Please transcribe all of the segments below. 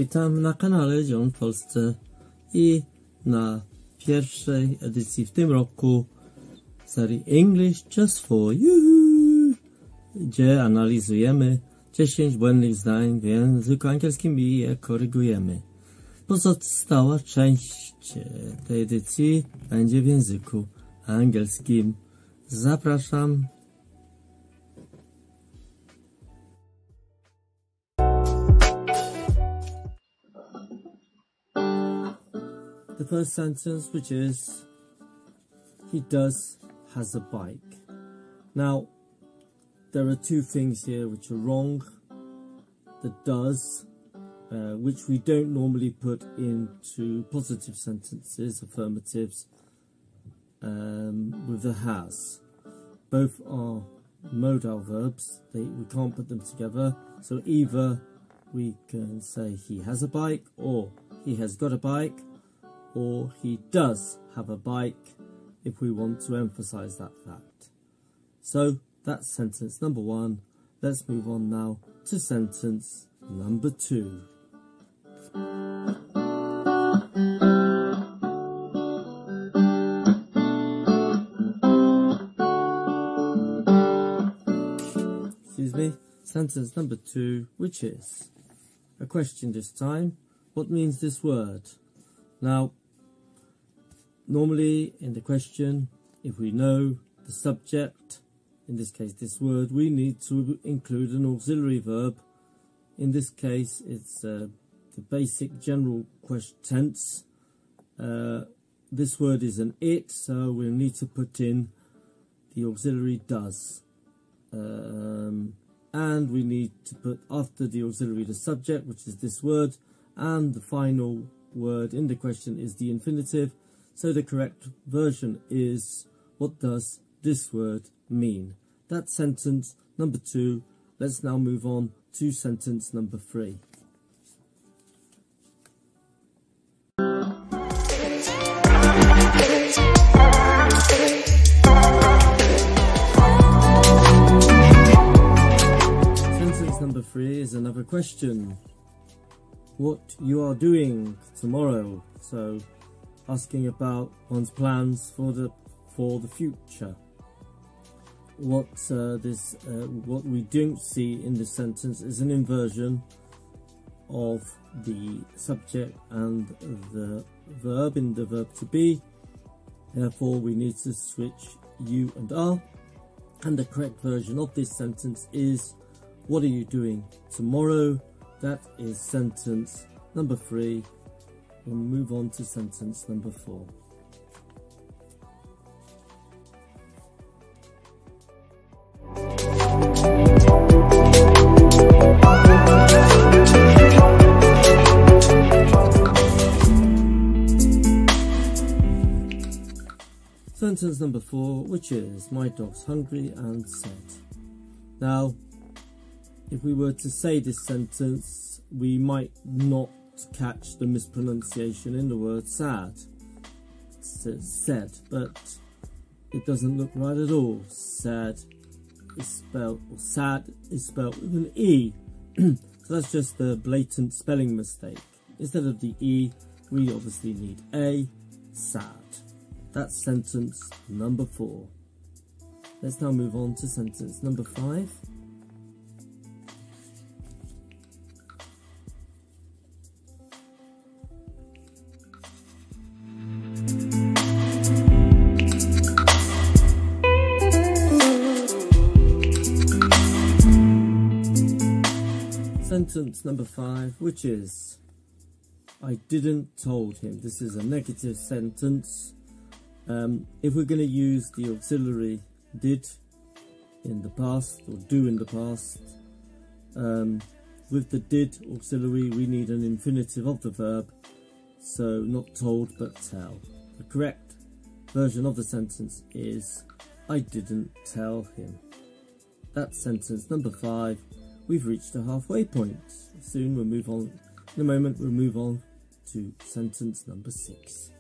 witam na kanale John w Polsce i na pierwszej edycji w tym roku serii English Just For You, gdzie analizujemy 10 błędnych zdań w języku angielskim i je korygujemy. Pozostała część tej edycji będzie w języku angielskim. Zapraszam. The first sentence, which is, he has a bike. Now, there are two things here which are wrong. The does, which we don't normally put into positive sentences, affirmatives, with the has. Both are modal verbs. We can't put them together. So either we can say he has a bike, or he has got a bike, or he does have a bike, if we want to emphasize that fact. So that's sentence number one. Let's move on now to sentence number two. Excuse me. Sentence number two, which is a question this time. What means this word? Now, normally in the question, if we know the subject, in this case this word, we need to include an auxiliary verb. In this case it's the basic general question tense. This word is an it, so we'll need to put in the auxiliary does. And we need to put after the auxiliary the subject, which is this word, and the final word in the question is the infinitive. So the correct version is, what does this word mean? That's sentence number two. Let's now move on to sentence number three. Sentence number three is another question. What you are doing tomorrow? So asking about one's plans for the future. What we don't see in this sentence is an inversion of the subject and the verb in the verb to be. Therefore, we need to switch you and are. And the correct version of this sentence is, what are you doing tomorrow? That is sentence number three. We'll move on to sentence number four. Sentence number four, which is, my dog's hungry and sad. Now, if we were to say this sentence, we might not catch the mispronunciation in the word sad. It says said, but it doesn't look right at all. Sad is spelled, or sad is spelled with an E. So that's just a blatant spelling mistake. Instead of the E, we obviously need a, sad. That's sentence number four. Let's now move on to sentence number five. Sentence number five, which is, I didn't told him. This is a negative sentence. If we're going to use the auxiliary did in the past, or do in the past, with the did auxiliary we need an infinitive of the verb, so not told but tell. The correct version of the sentence is, I didn't tell him. That's sentence number five. We've reached a halfway point. Soon we'll move on, in a moment we'll move on to sentence number six.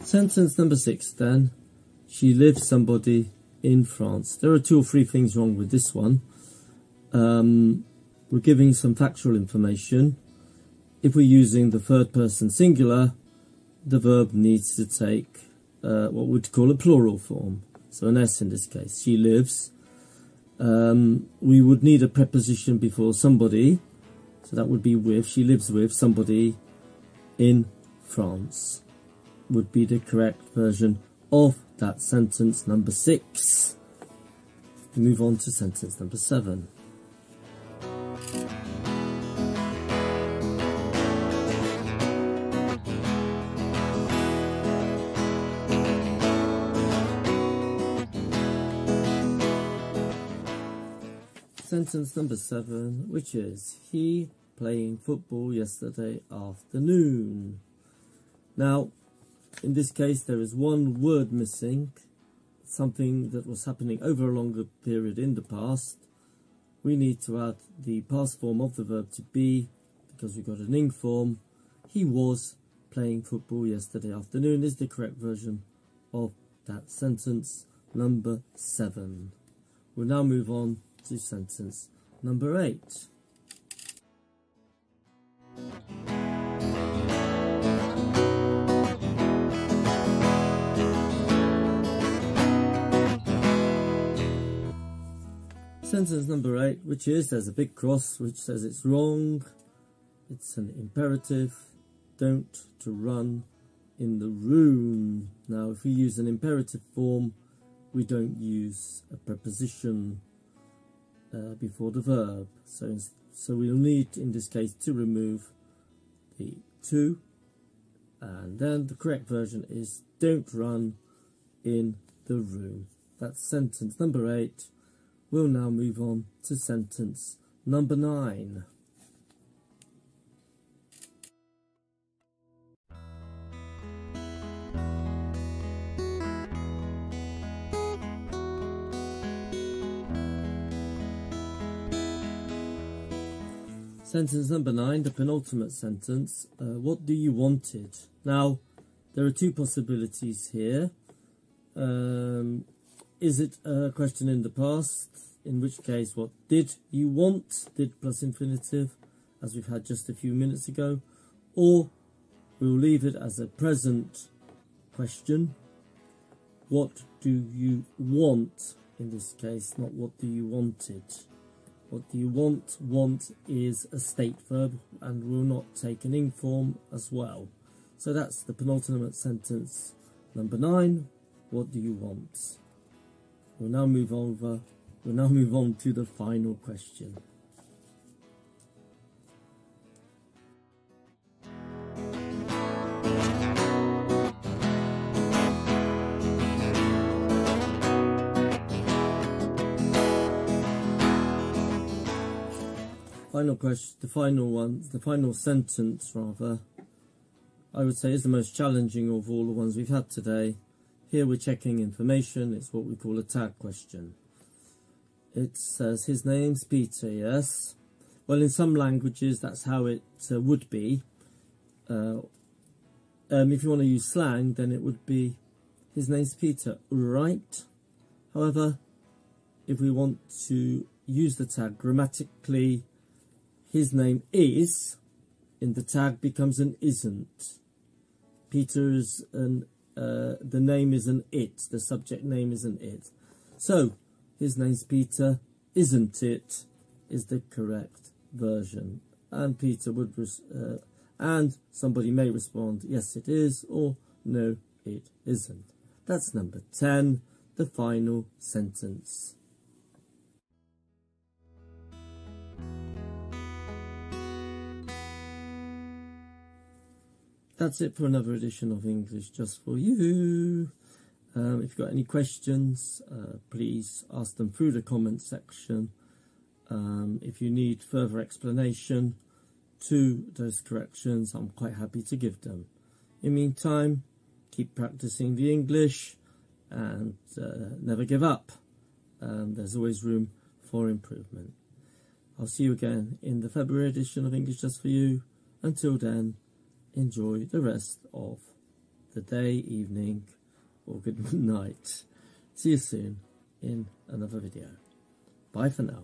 Sentence number 6 then. She lives somebody in France. There are 2 or 3 things wrong with this one. We're giving some factual information. If we're using the third person singular, the verb needs to take what we'd call a plural form. So an S in this case. She lives. We would need a preposition before somebody. So that would be with. She lives with somebody in France. Would be the correct version of that sentence number 6. We move on to sentence number 7. Sentence number 7, which is he playing football yesterday afternoon. Now, in this case, there is one word missing, something that was happening over a longer period in the past. We need to add the past form of the verb to be, because we've got an ing form. He was playing football yesterday afternoon is the correct version of that sentence number 7. We'll now move on to sentence number 8. Sentence number 8, which is, there's a big cross which says it's wrong. It's an imperative. Don't to run in the room. Now, if we use an imperative form, we don't use a preposition before the verb. So we'll need, in this case, to remove the to. And then the correct version is don't run in the room. That's sentence number 8. We'll now move on to sentence number 9. Sentence number 9, the penultimate sentence. What do you wanted? Now, there are 2 possibilities here. Is it a question in the past? In which case, what did you want? Did plus infinitive, as we've had just a few minutes ago. Or we'll leave it as a present question. What do you want? In this case, not what do you wanted. What do you want? Want is a state verb and will not take an ing form as well. So that's the penultimate sentence number 9. What do you want? We'll now move on to the final question. The final sentence rather, I would say is the most challenging of all the ones we've had today. Here we're checking information. It's what we call a tag question. It says his name's Peter, yes? Well, in some languages that's how it would be. If you want to use slang, then it would be his name's Peter, right? However, if we want to use the tag grammatically, his name is, in the tag becomes an isn't. Peter is an, the name is an it, the subject name is an it. So, his name's Peter, isn't it, is the correct version. And Peter would, and somebody may respond, yes it is, or no it isn't. That's number 10, the final sentence. That's it for another edition of English Just For You. If you've got any questions, please ask them through the comment section. If you need further explanation to those corrections, I'm quite happy to give them. In the meantime, keep practicing the English and never give up. There's always room for improvement. I'll see you again in the February edition of English Just For You. Until then, enjoy the rest of the day, evening, or good night. See you soon in another video. Bye for now.